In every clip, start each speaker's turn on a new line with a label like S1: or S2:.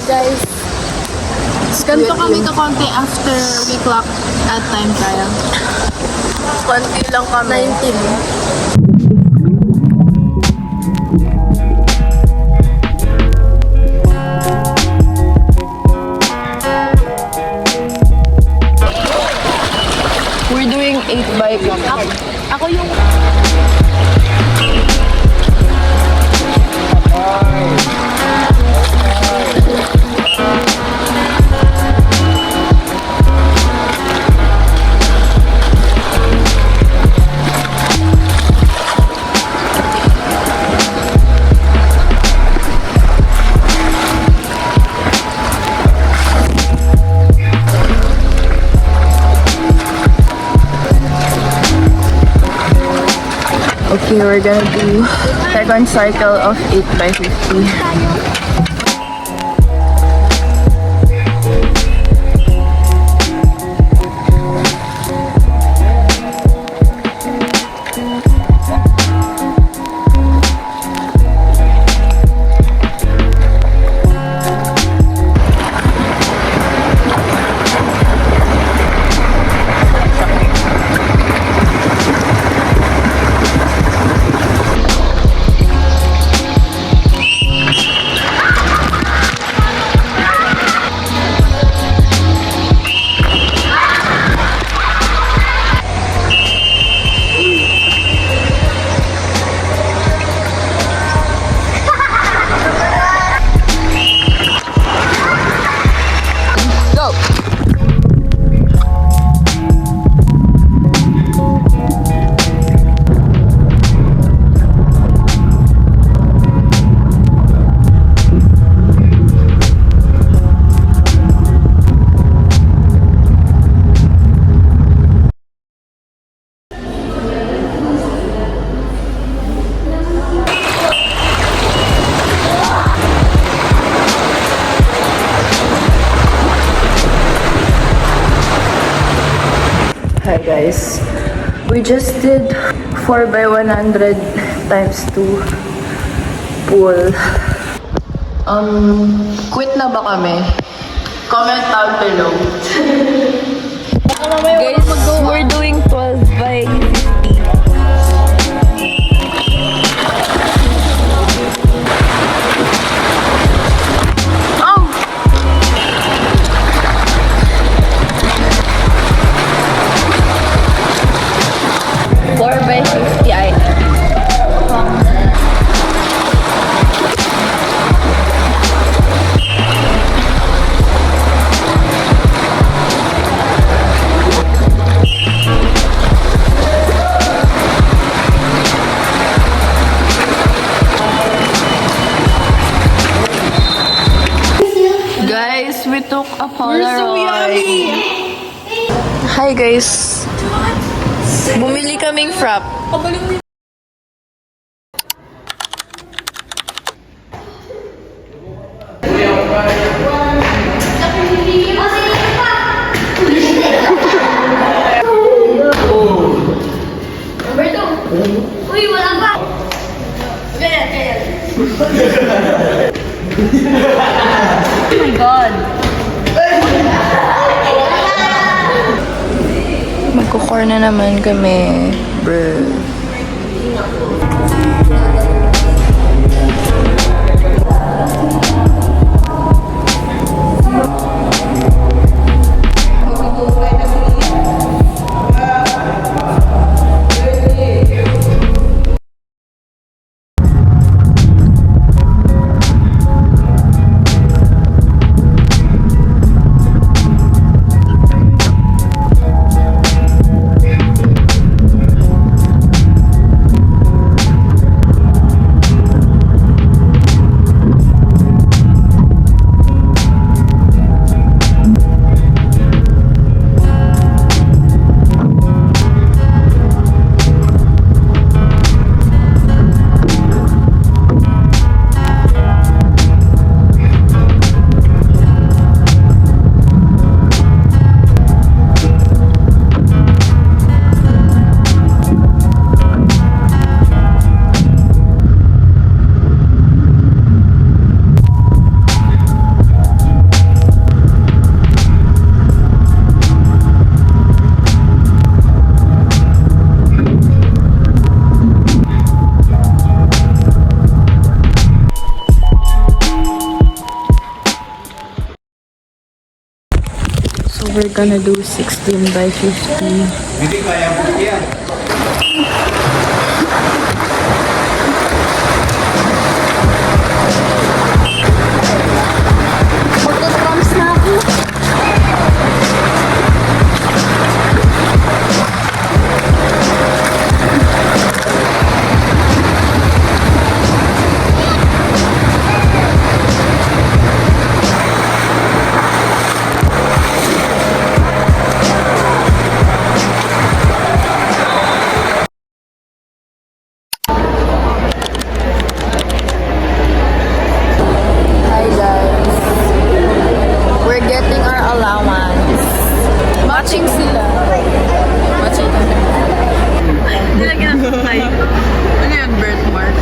S1: Guys,
S2: Ganito kami ka-konti after we clock at time trial.
S1: konti lang kami. 19.
S2: We're doing 8 by 8. Ako yung...
S1: Okay, we're gonna do second cycle of 8 by 50. Hi guys, we just did 4 by 100 times 2 pull. Quit na ba kami? Comment down below. Guys, we're doing 12 by 50. Guys, we took a Polaroid. Hi guys. Bumili kaming frap.
S3: Uy, wala ba? Ganyan.
S1: Oh my God. Magkucore na naman kami, bro. We're gonna do 16 by 50.
S2: Magka-cramps na ako.
S1: Hi guys. We're getting our allowance. Matching sila. Matching kami. Nilagyan ng hi. Ano yan, birthmark?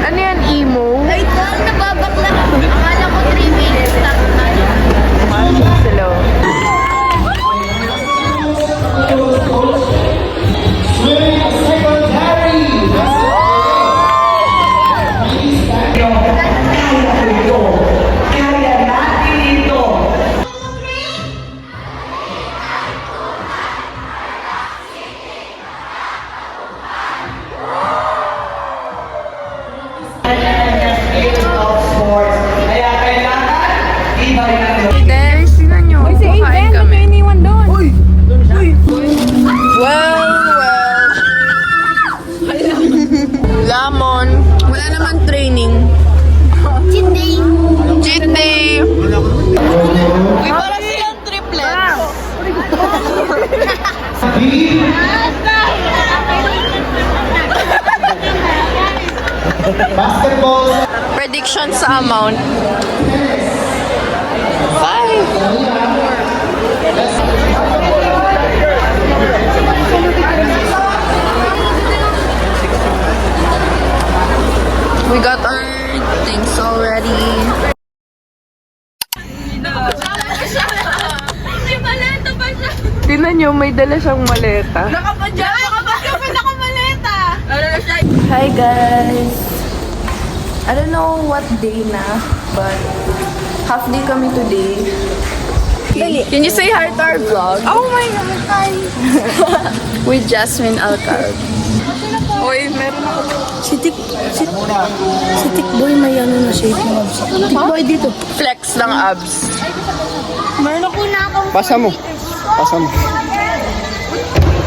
S1: Ano yan, emo?
S3: Ay, doon, nababakla. Akala ko 3 minutes lang na yun.
S1: Matching sila. Guys, tingnan nyo. Kakain kami. Well. Lamon. Wala naman training.
S3: Cheat day.
S1: Cheat day. Uy, para silang triplets. Prediction sa amount. 5. We got our things already. Tingnan nyo, may dala siyang maleta. Hi guys! I don't know what day na, but half day kami today. Can you say hi to our vlog? Oh my God! Hi! With Jasmine Alcar. Uy, meron ako.
S4: Si Tikboy may ano na shape ng abs. Tikboy dito.
S1: Flex ng abs.
S3: Meron ako na akong...
S5: Pasa mo.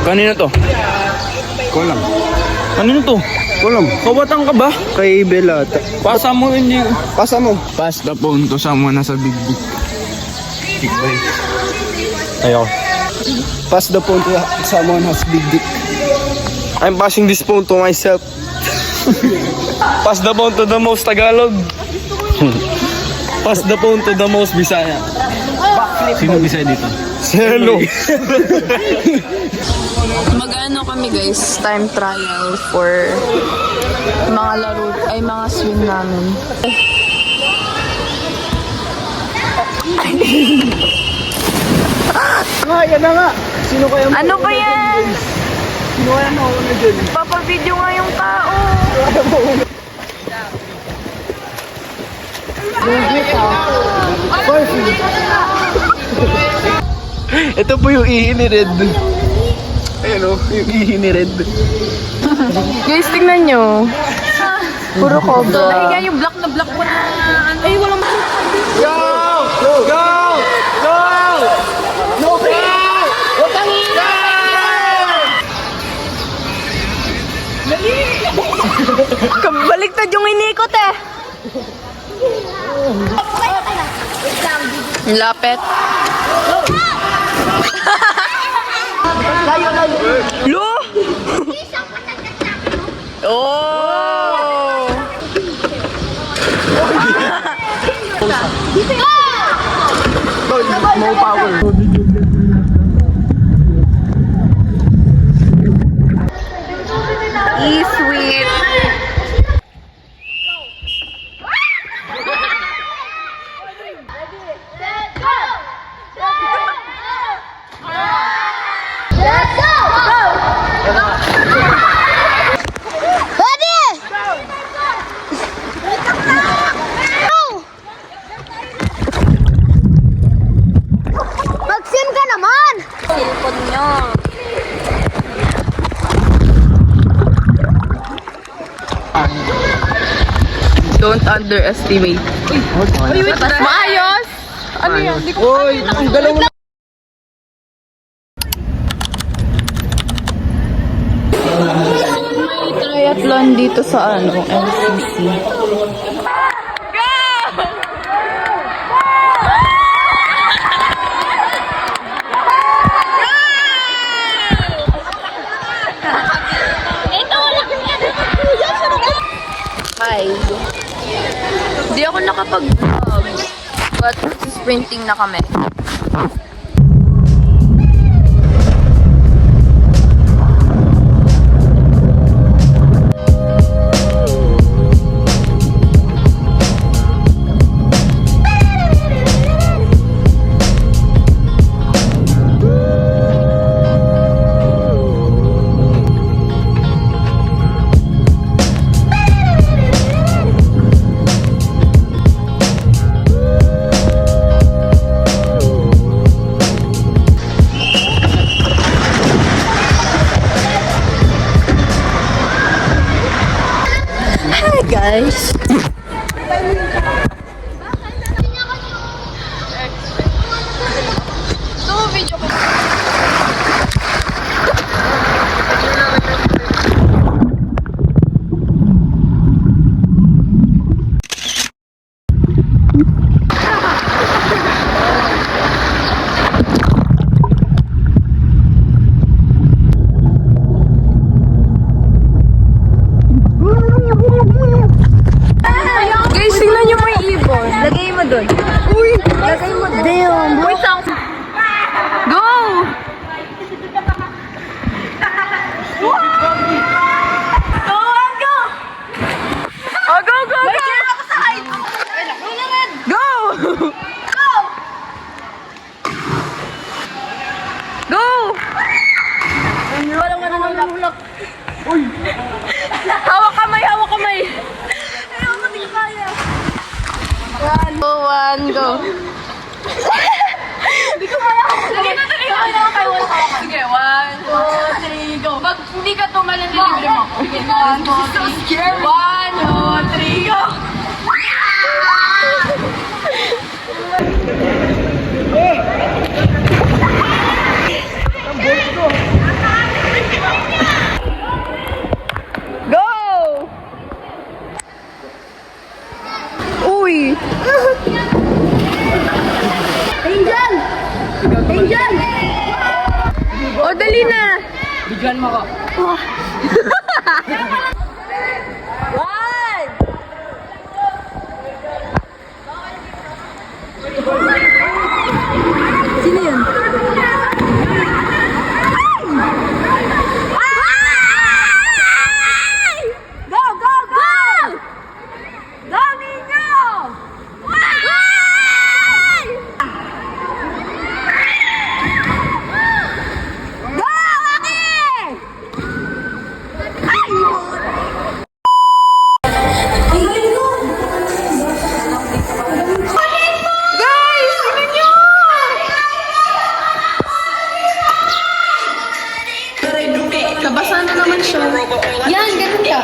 S5: Kanino to? Kulam. Kanino to? Kulam. Kawatan ka ba? Kay Bella. Pasa mo hindi. Pasa mo. Pass the phone to someone nasa big dick. Big boy. Ayaw. Pass the phone to someone has big dick. I'm passing this phone to myself. Pass the phone to the most Tagalog. Pass the phone to the most Bisaya. Sino Bisaya dito? Hello.
S1: Mag-ano kami guys, time trial for mga laro, ay mga swing namin.
S5: Kaya na nga. Sino kaya mo?
S1: Ano ba yan?
S5: Sino kaya mauna dyan?
S1: Papabidyo nga yung tao.
S5: Ito po yung ihi ni Red. Ayun o, yung ihi ni Red.
S1: Guys, tingnan nyo. Puro cobra.
S2: Ay, yan yung black na black po na... Ay, walang...
S5: Go! Go! Go! Go! No fair!
S1: Baliktad yung inikot eh. Lapet. Lo! Oh!
S5: More power.
S1: E-sweet. Don't underestimate. Maayos! Ano yan? Hindi ko
S5: Uy, ang galaw mo.
S1: may triathlon dito sa LCC. Hi. Hindi ako nakapag-vlog. But sprinting na kami. Hi guys! Guys, tingnan niyo may ibon. Lagay mo dun. Uy! Lagay mo dun. Wait lang. Go! Oh, go, go, go! Go! Go! Hawak kamay, hawak kamay! One, go! Hindi ko kaya ako. Sige, tuloy ko na kayo. Sige, 1, 2, 3, go. Pag hindi ka tumalan, nilibre mo. Sige, 1, 2, 3. 1, 2, 3, go! Go! Uy! Angel! Angel! O, dali na! Bigyan mo ko. One! Sino yun? Go! Go! Go! Dami nyo! Nabasa na naman siya.
S2: Yan, ganun ka.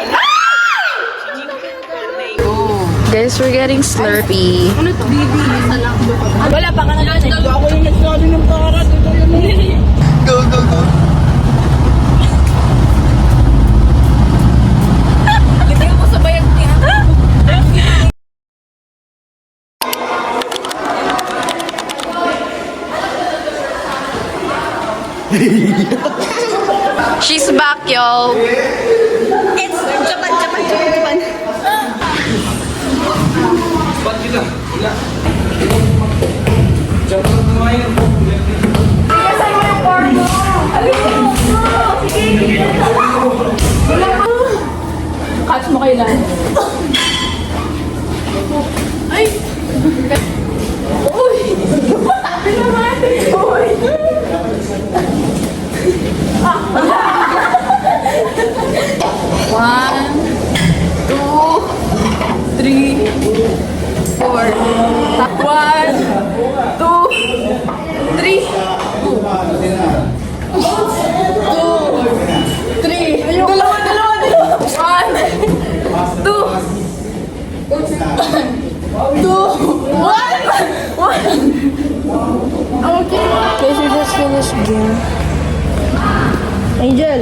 S1: Guys, we're getting Slurpee.
S4: Wala pa ka na doon. Ako yung nagsabi ng para.
S5: Go, go, go.
S1: She's back, y'all.
S4: It's Japan.
S2: Catch mo kailan? Ay! Uy! Uy! One, 2, 3, 4. 1, 2, 3. 2, 3. Dalawa. 1, 2,
S1: vlogging. Angel!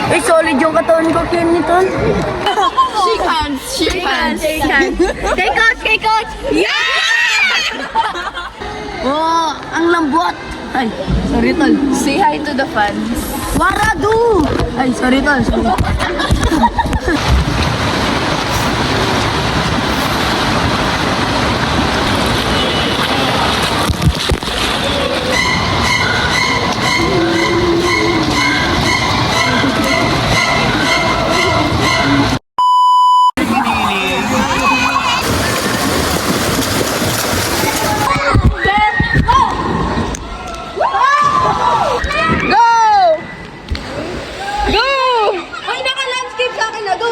S1: Uy, solid yung katawan ko, Kim, nito.
S2: Shake hands! Shake hands!
S1: Shake hands. Kay coach! Kay coach!
S2: Oh, ang lambot!
S1: Ay, sorry, tol. Say hi to the fans.
S2: Waradu!
S1: Ay, sorry, tol. Sorry.
S2: Ay, naka-landscape sa akin na. Go!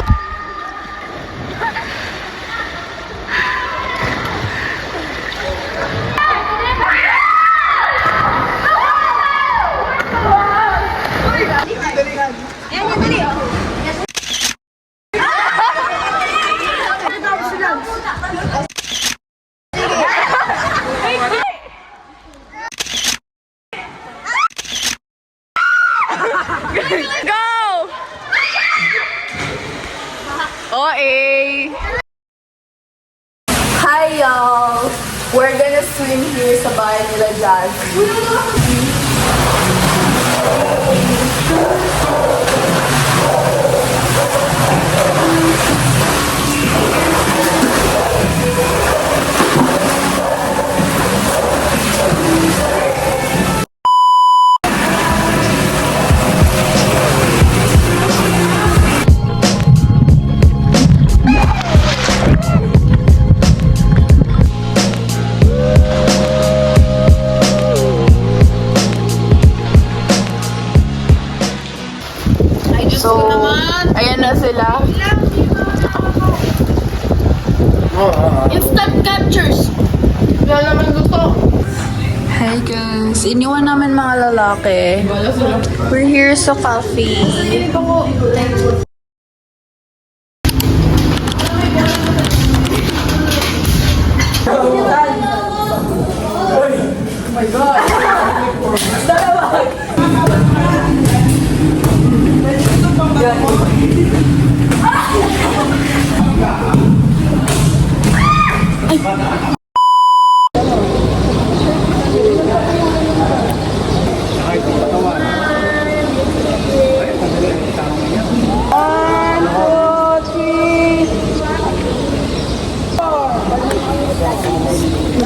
S1: Go! OA! Hi, y'all! We're gonna swim here sa bahay nila Jazz. So, ayan na sila.
S2: Instant captures!
S1: Wala naman gusto. Hi guys, iniwan namin mga lalaki. We're here sa cafe.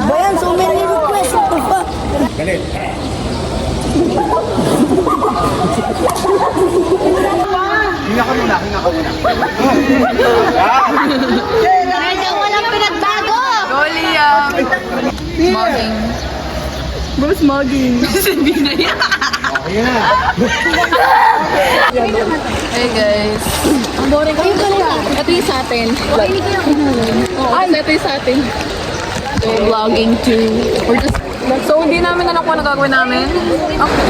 S2: Bayan, so many requests. What the fuck?
S3: Medyo walang pinagbago.
S1: Go, Liam! Smugging. Bro, smugging. Sabi na yan. Hey guys.
S2: Ang boring ko. Ito yung sa atin. Ay, ito yung sa atin.
S1: So, vlogging too. So, hindi namin alam kung ano gagawin namin. Okay.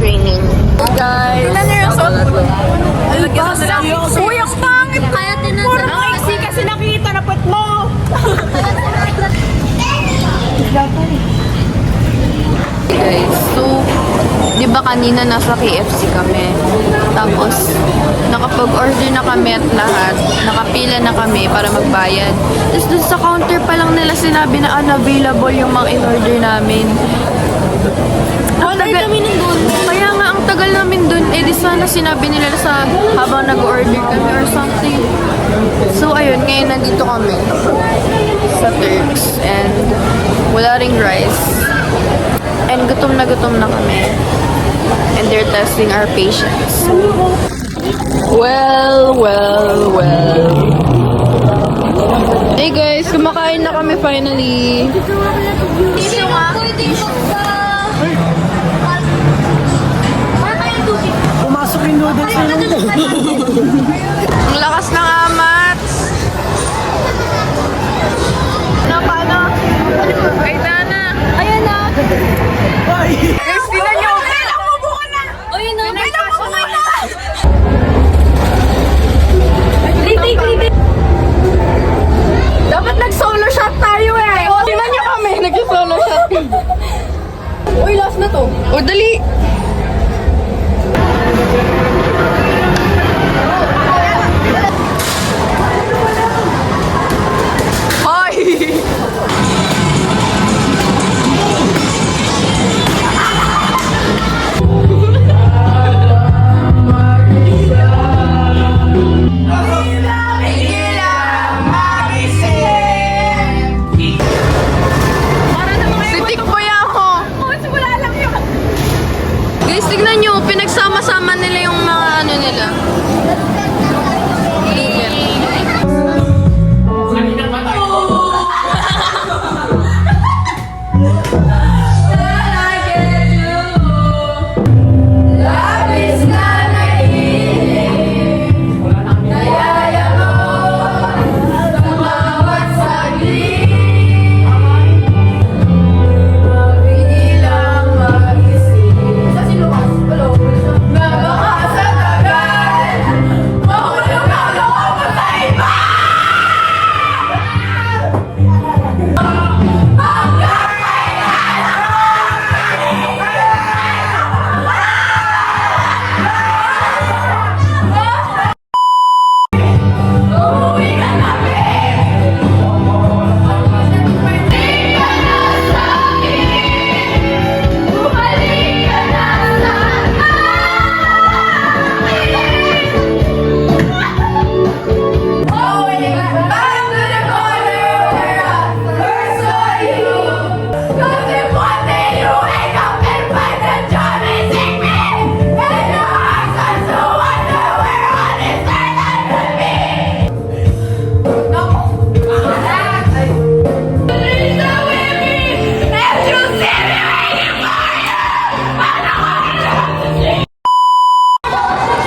S1: training. Guys, sila na yung suot ko. Uy, ang pangit!
S3: Kaya tinanong
S4: Kasi nakita na put mo.
S1: Guys, so, di ba kanina nasa KFC kami? Tapos, nakapag-order na kami at lahat. Nakapila na kami para magbayad. Tapos dun sa counter pa lang nila sinabi na unavailable yung mga in-order namin. Ang tagal kami dun. Kaya nga, ang tagal namin dun. Eh, di sana sinabi nila sa habang nag-order kami or something. So, ayun, ngayon nandito kami sa Turks. And wala ring rice. And gutom na kami. And they're testing our patience. Well. Hey guys, kumakain na kami finally.
S4: Pumasok yung noodles na lang to.
S1: Ang lakas ng amat. Paano? Ay, Dana. Ayan na. Guys, tinan nyo.
S3: O yun na.
S1: Dapat nag-solo shot tayo eh. Tinan nyo kami. Nag-solo shot. Uy, last na to. O, dali. Hoy! Sitik po yan ako. Wala lang yun. Guys, tignan nyo. Pinagsama-sama nila yung mga ano nila.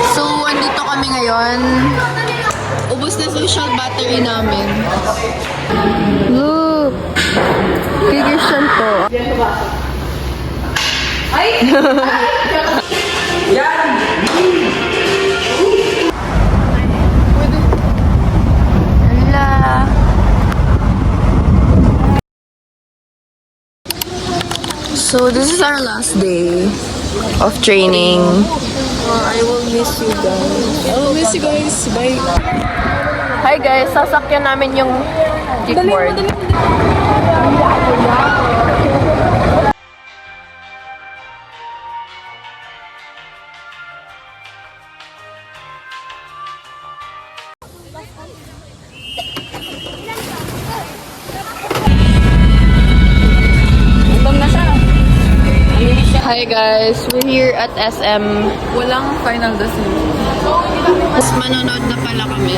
S1: So, andito kami ngayon. Ubus na social battery namin. Look! Kay Christian to. Hala! So, this is our last day of training. I will miss you guys. Bye. Hi guys, sasakyan namin yung kickboard. Hi guys, we're here at SM. Walang final destination. Mas manonood na pala kami.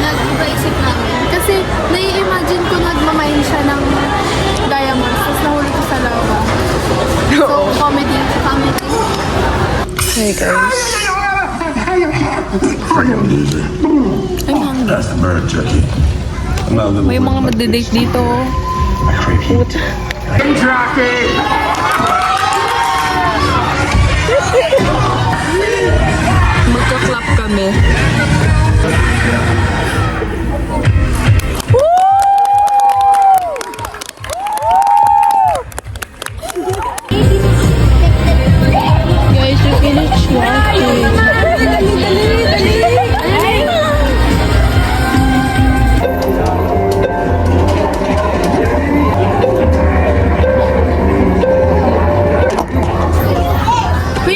S3: Nag-iba isip namin. Kasi nai-imagine ko nagmamain siya ng diamonds. Tapos nahuli ko sa lava. So, comedy.
S1: Hey guys. I'm hungry.
S6: That's the bird, Jackie.
S1: May mga madidate dito. kami.
S2: Guys, you finished watching.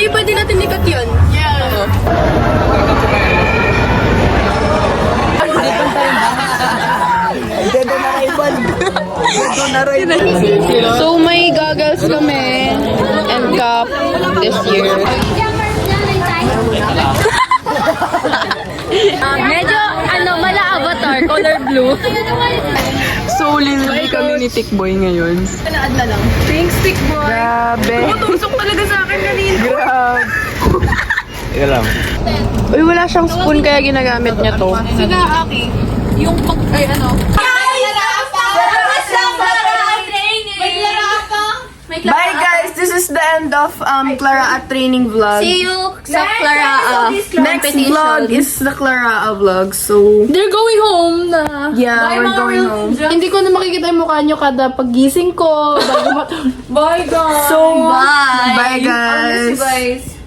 S1: Pwede natin likat yun.
S2: So, may goggles kami and cap this year.
S3: Medyo, mala avatar, color blue.
S1: So, literally kami ni Tikboy ngayon.
S3: Pink stick boy.
S1: Grabe.
S3: Tusok talaga sa akin kanina.
S1: Grabe.
S5: Teka lang.
S1: Uy, wala siyang spoon kaya ginagamit niya to.
S3: Sila, Aki. Yung pag,
S1: Bye guys! This is the end of Clara at Training vlog.
S3: See you sa Clara
S1: Next vlog is the Clara vlog. So,
S3: They're going home na.
S1: yeah, we're going home.
S2: Hindi ko na makikita yung mukha nyo kada paggising ko, bago matulog.
S3: Bye, guys.
S1: So,
S3: Bye.
S1: bye guys!
S3: Guys.